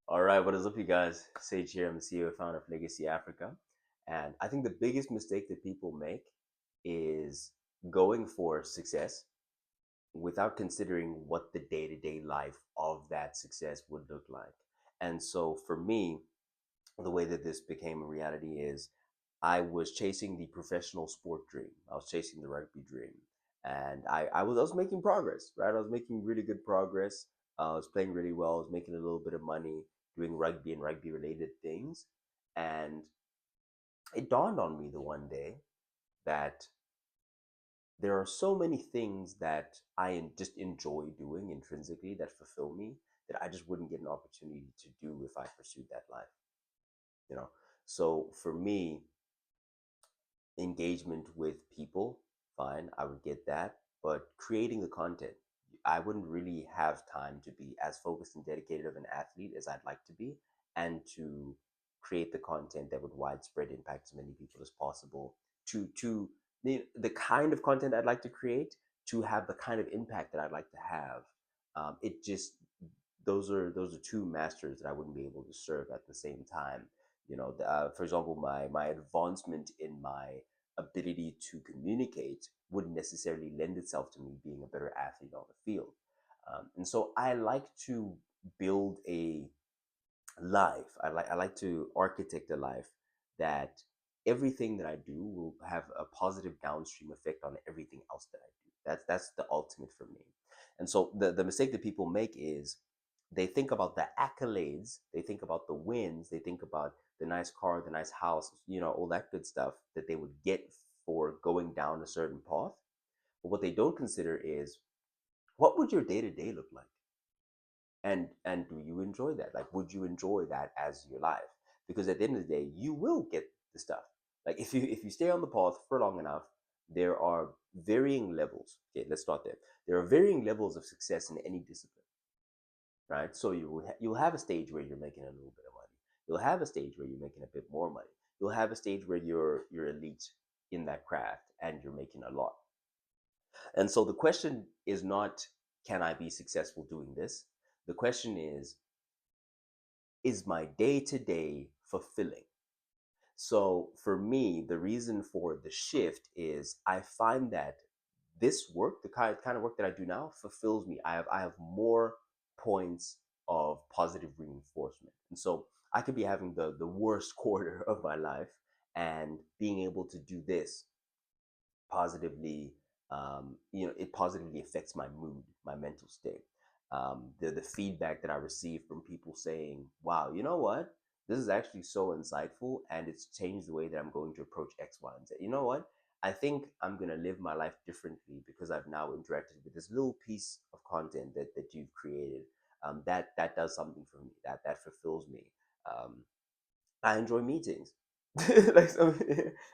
All right, what is up, you guys? Sage here. I'm the CEO and founder of Legacy Africa. And I think the biggest mistake that people make is going for success without considering what the day to day life of that success would look like. And so for me, the way that this became a reality is I was chasing the professional sport dream. I was chasing the rugby dream. And I was making progress, right? I was making really good progress. I was playing really well. I was making a little bit of money doing rugby and rugby related things. And it dawned on me the one day that there are so many things that just enjoy doing intrinsically that fulfill me that I just wouldn't get an opportunity to do if I pursued that life, you know? So for me, engagement with people, fine, I would get that. But creating the content, I wouldn't really have time to be as focused and dedicated of an athlete as I'd like to be, and to create the content that would widespread impact as many people as possible. To the kind of content I'd like to create, to have the kind of impact that I'd like to have. It just those are two masters that I wouldn't be able to serve at the same time. For example, my advancement in my ability to communicate wouldn't necessarily lend itself to me being a better athlete on the field. And so I like to build a life. I like to architect a life that everything that I do will have a positive downstream effect on everything else that I do. That's the ultimate for me. And so the mistake that people make is they think about the accolades, they think about the wins, they think about the nice car, the nice house, all that good stuff that they would get for going down a certain path. But what they don't consider is, what would your day to day look like? And do you enjoy that? Like, would you enjoy that as your life? Because at the end of the day, you will get the stuff. Like, if you stay on the path for long enough, there are varying levels. Okay, let's start there. There are varying levels of success in any discipline, right? So you'll have a stage where you're making a little bit of money. You'll have a stage where you're making a bit more money. You'll have a stage where you're elite in that craft and you're making a lot. And so the question is not, can I be successful doing this? The question is my day to day fulfilling? So for me, the reason for the shift is I find that this work, the kind of work that I do now, fulfills me. I have more points of positive reinforcement. And so I could be having the worst quarter of my life, and being able to do this positively, it positively affects my mood, my mental state. The feedback that I receive from people saying, "Wow, you know what? This is actually so insightful, and it's changed the way that I'm going to approach X, Y, and Z. You know what? I think I'm gonna live my life differently because I've now interacted with this little piece of content that you've created. That does something for me. That fulfills me. Um, I enjoy meetings. like some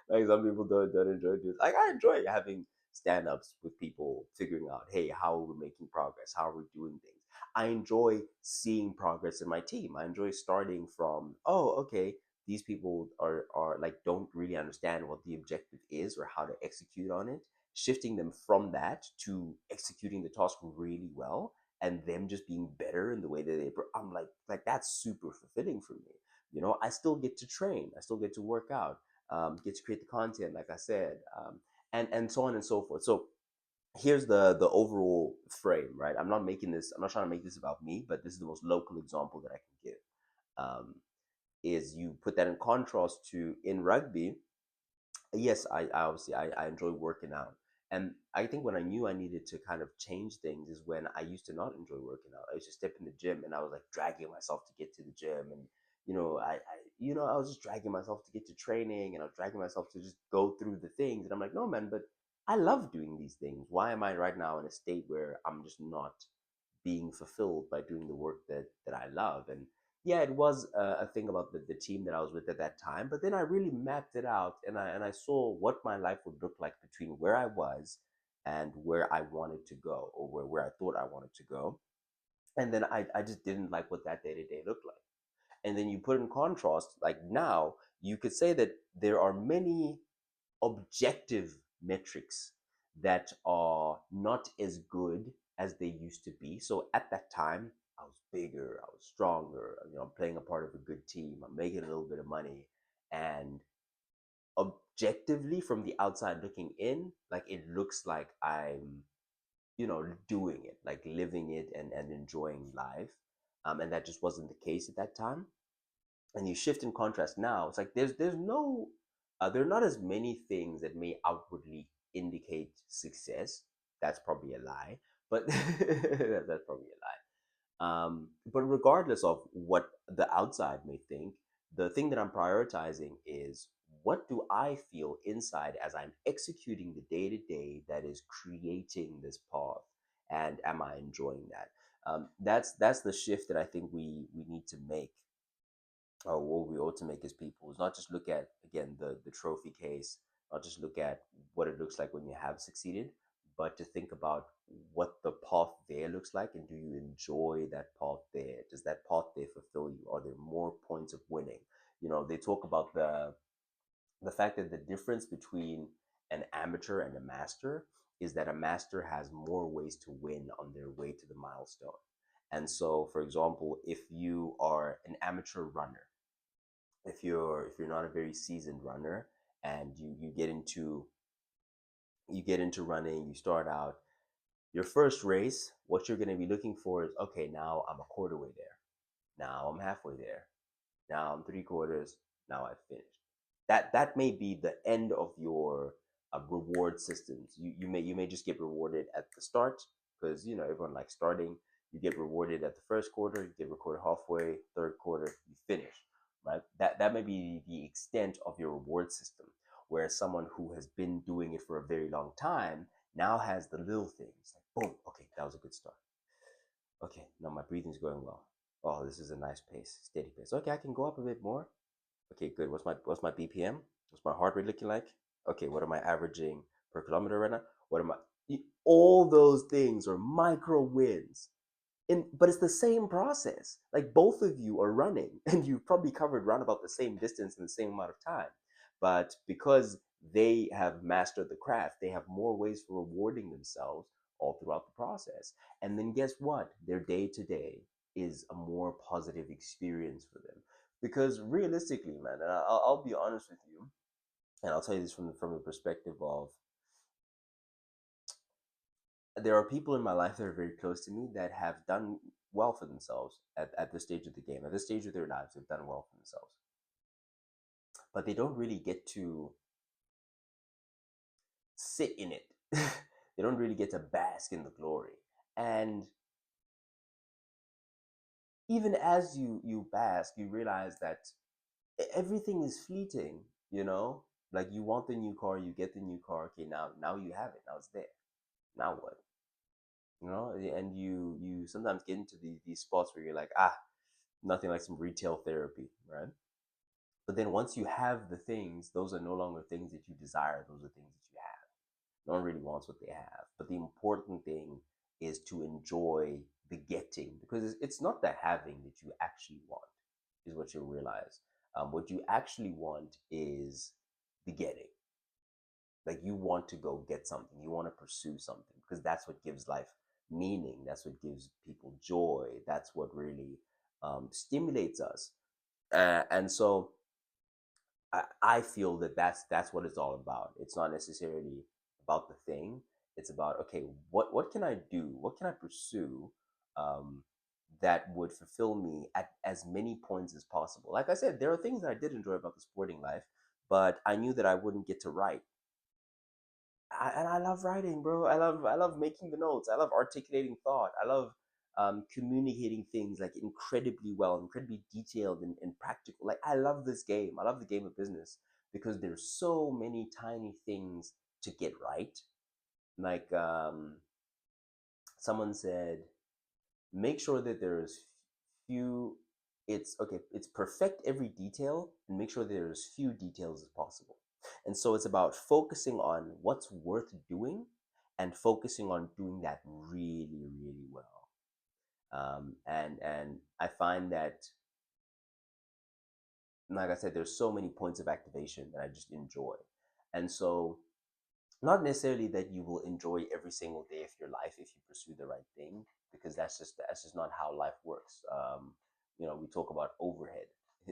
like some people don't enjoy this. Like, I enjoy having stand-ups with people, figuring out, hey, how are we making progress? How are we doing things? I enjoy seeing progress in my team. I enjoy starting from, oh, okay, these people are like, don't really understand what the objective is or how to execute on it. Shifting them from that to executing the task really well, and them just being better in the way that I'm like that's super fulfilling for me. I still get to train, I still get to work out, get to create the content, like I said, and so on and so forth. So here's the overall frame, right? I'm not trying to make this about me, but this is the most local example that I can give. Is you put that in contrast to in rugby. Yes, I obviously I enjoy working out. And I think when I knew I needed to kind of change things is when I used to not enjoy working out. I used to step in the gym and I was like dragging myself to get to the gym, and I was just dragging myself to get to training, and I was dragging myself to just go through the things. And I'm like, no man, but I love doing these things. Why am I right now in a state where I'm just not being fulfilled by doing the work that I love? And yeah, it was a thing about the team that I was with at that time. But then I really mapped it out, and I saw what my life would look like between where I was and where I wanted to go, or where I thought I wanted to go. And then I just didn't like what that day to day looked like. And then you put in contrast, like now, you could say that there are many objective metrics that are not as good as they used to be. So at that time, I was bigger, I was stronger, I'm playing a part of a good team, I'm making a little bit of money. And objectively, from the outside looking in, like it looks like I'm, doing it, like living it and enjoying life. And that just wasn't the case at that time. And you shift in contrast now, it's like there's no there are not as many things that may outwardly indicate success. That's probably a lie, but that's probably a lie. But regardless of what the outside may think, the thing that I'm prioritizing is, what do I feel inside as I'm executing the day to day that is creating this path, and am I enjoying that? That's the shift that I think we need to make, or what we ought to make as people, is not just look at, again, the trophy case, not just look at what it looks like when you have succeeded, but to think about what the path there looks like, and do you enjoy that path there? Does that path there fulfill you? Are there more points of winning? They talk about the fact that the difference between an amateur and a master is that a master has more ways to win on their way to the milestone. And so, for example, if you are an amateur runner, if you're not a very seasoned runner, and you get into running, you start out your first race, what you're going to be looking for is, okay, now I'm a quarter way there, now I'm halfway there, now I'm three quarters, now I've finished. That may be the end of your reward systems. You may just get rewarded at the start, because everyone likes starting. You get rewarded at the first quarter, you get rewarded halfway, third quarter, you finish, right? That may be the extent of your reward system. Whereas someone who has been doing it for a very long time now has the little things, like, boom, okay, that was a good start. Okay, now my breathing's going well. Oh, this is a nice pace, steady pace. Okay, I can go up a bit more. Okay, good. What's my BPM? What's my heart rate looking like? Okay, what am I averaging per kilometer right now? What am I? All those things are micro wins. But it's the same process. Like, both of you are running, and you've probably covered round about the same distance in the same amount of time. But because they have mastered the craft, they have more ways for rewarding themselves all throughout the process. And then guess what? Their day to day is a more positive experience for them. Because realistically, man, and I'll be honest with you, and I'll tell you this from the perspective of, there are people in my life that are very close to me that have done well for themselves at this stage of the game, at this stage of their lives, they've done well for themselves. But they don't really get to sit in it. They don't really get to bask in the glory. And even as you bask, you realize that everything is fleeting, you know? Like, you want the new car, you get the new car, okay, now you have it, now it's there. Now what? And you sometimes get into these spots where you're like, nothing like some retail therapy, right? But then once you have the things, those are no longer things that you desire, those are things that you have. No one really wants what they have. But the important thing is to enjoy the getting, because it's not the having that you actually want, is what you'll realize. What you actually want is the getting. Like, you want to go get something, you want to pursue something, because that's what gives life meaning, that's what gives people joy, that's what really stimulates us. And so I feel that that's what it's all about. It's not necessarily about the thing. It's about, okay, what can I do? What can I pursue um, that would fulfill me at as many points as possible? Like I said, there are things that I did enjoy about the sporting life, but I knew that I wouldn't get to write. And I love writing, bro. I love making the notes. I love articulating thought. I love communicating things like incredibly well, incredibly detailed and practical. Like, I love this game. I love the game of business because there's so many tiny things to get right. Like, someone said, make sure that there's few. It's okay. It's perfect every detail and make sure there's few details as possible. And so it's about focusing on what's worth doing and focusing on doing that really, really well. And I find that, like I said, there's so many points of activation that I just enjoy. And so, not necessarily that you will enjoy every single day of your life if you pursue the right thing, because that's just not how life works. We talk about overhead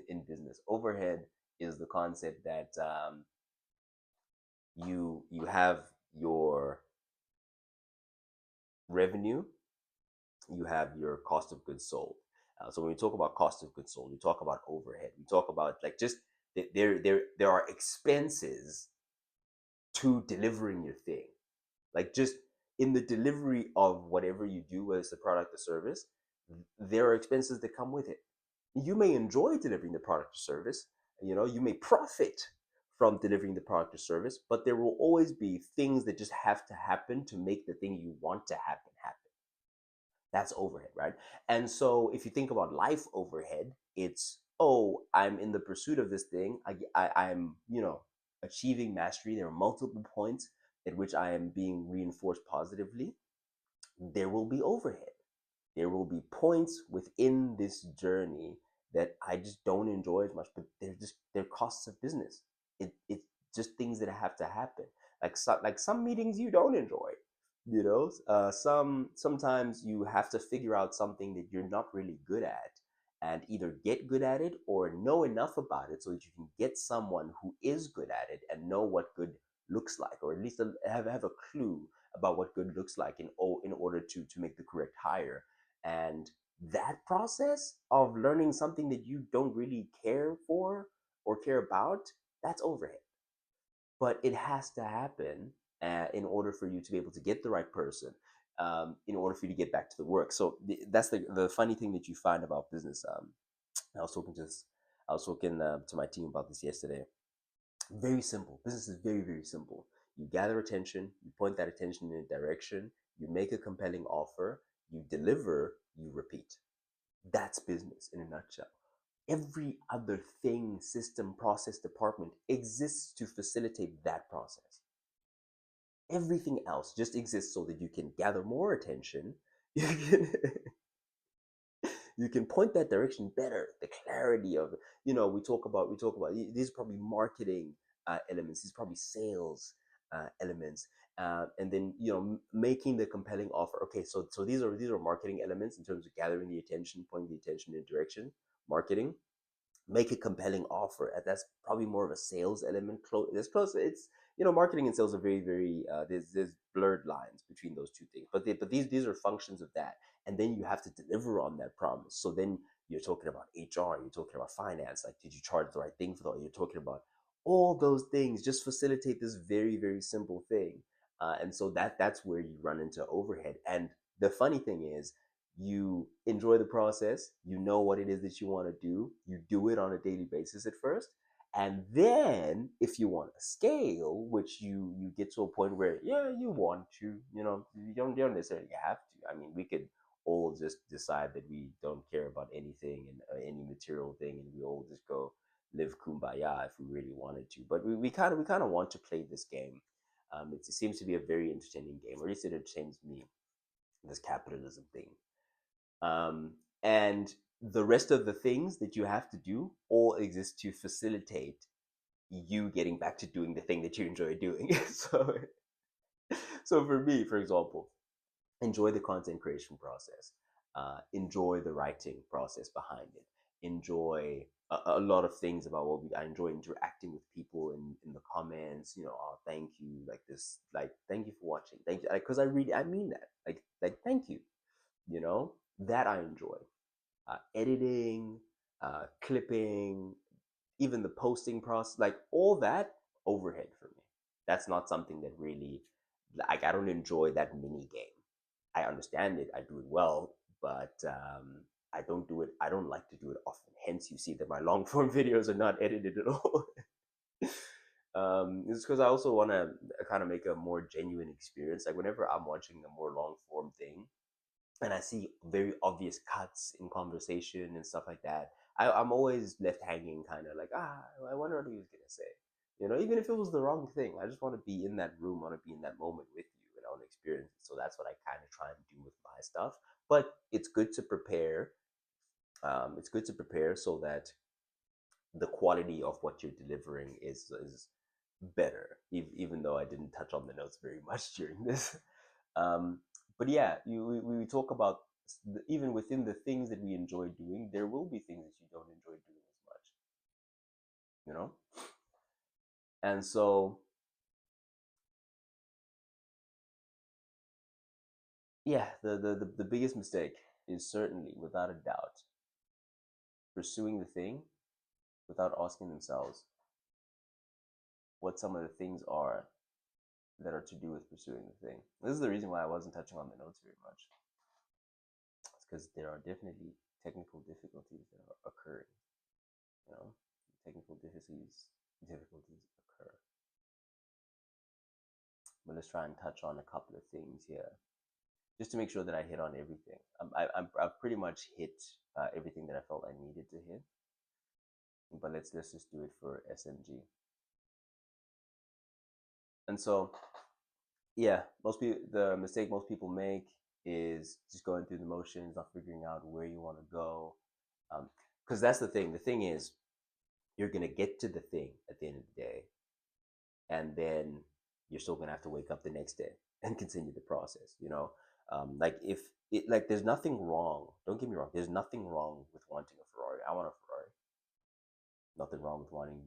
in business. Overhead is the concept that you have your revenue, you have your cost of goods sold. So when we talk about cost of goods sold, we talk about overhead. We talk about like just there are expenses to delivering your thing. Like just in the delivery of whatever you do, whether it's a product or service, there are expenses that come with it. You may enjoy delivering the product or service, you may profit from delivering the product or service, but there will always be things that just have to happen to make the thing you want to happen. That's overhead, right? And so if you think about life overhead, it's, oh, I'm in the pursuit of this thing. I'm achieving mastery. There are multiple points at which I am being reinforced positively. There will be overhead. There will be points within this journey that I just don't enjoy as much, but they're costs of business. It's just things that have to happen. Like some meetings you don't enjoy. Sometimes you have to figure out something that you're not really good at, and either get good at it or know enough about it so that you can get someone who is good at it and know what good looks like, or at least have a clue about what good looks like in order to make the correct hire. And that process of learning something that you don't really care for or care about, that's overhead. But it has to happen in order for you to be able to get the right person, in order for you to get back to the work. So that's the funny thing that you find about business. I was talking to this, I was talking to my team about this yesterday. Very simple. Business is very, very simple. You gather attention, you point that attention in a direction, you make a compelling offer, you deliver, you repeat. That's business in a nutshell. Every other thing, system, process, department exists to facilitate that process. Everything else just exists so that you can gather more attention. You can, you can point that direction better. The clarity of, we talk about these are probably marketing elements. These are probably sales elements. And then making the compelling offer. Okay, so these are marketing elements in terms of gathering the attention, pointing the attention in a direction. Marketing, make a compelling offer. And that's probably more of a sales element. It's close. It's marketing and sales are very, very. There's blurred lines between those two things. But these are functions of that. And then you have to deliver on that promise. So then you're talking about HR. You're talking about finance. Like, did you charge the right thing for that? You're talking about all those things. Just facilitate this very, very simple thing. And so that's where you run into overhead. And the funny thing is, you enjoy the process, you know what it is that you want to do, you do it on a daily basis at first, and then if you want to scale, which you get to a point where you want to, you don't necessarily have to. I mean, we could all just decide that we don't care about anything and any material thing, and we all just go live kumbaya if we really wanted to. But we kind of want to play this game. It seems to be a very entertaining game, or at least it entertains me, this capitalism thing. And the rest of the things that you have to do all exist to facilitate you getting back to doing the thing that you enjoy doing. So for me, for example, enjoy the content creation process, enjoy the writing process behind it, enjoy a lot of things about I enjoy interacting with people in the comments. Oh, thank you, like this, like thank you for watching, thank you, because I mean that, like thank you, that I enjoy. Editing, clipping, even the posting process, like all that, overhead for me. That's not something that really, like, I don't enjoy that mini game. I understand it, I do it well, but I don't do it. I don't like to do it often. Hence, you see that my long form videos are not edited at all. It's because I also want to kind of make a more genuine experience. Like whenever I'm watching a more long form thing, and I see very obvious cuts in conversation and stuff like that, I'm always left hanging, kind of like, I wonder what he was gonna say. Even if it was the wrong thing, I just want to be in that room, I want to be in that moment with you, and I want to experience it. So that's what I kind of try and do with my stuff. But it's good to prepare. It's good to prepare so that the quality of what you're delivering is better. Even though I didn't touch on the notes very much during this. Um, but yeah, we talk about even within the things that we enjoy doing, there will be things that you don't enjoy doing as much, you know? And so, yeah, the biggest mistake is certainly, without a doubt, pursuing the thing without asking themselves what some of the things are that are to do with pursuing the thing. This is the reason why I wasn't touching on the notes very much. It's because there are definitely technical difficulties that are occurring. You know, technical difficulties occur. But let's try and touch on a couple of things here, just to make sure that I hit on everything. I've pretty much hit everything that I felt I needed to hit. But let's just do it for SMG. And so, yeah, the mistake most people make is just going through the motions, not figuring out where you want to go. Because that's the thing. The thing is, you're gonna get to the thing at the end of the day, and then you're still gonna have to wake up the next day and continue the process. Like if it like there's nothing wrong. Don't get me wrong. There's nothing wrong with wanting a Ferrari. I want a Ferrari. Nothing wrong with wanting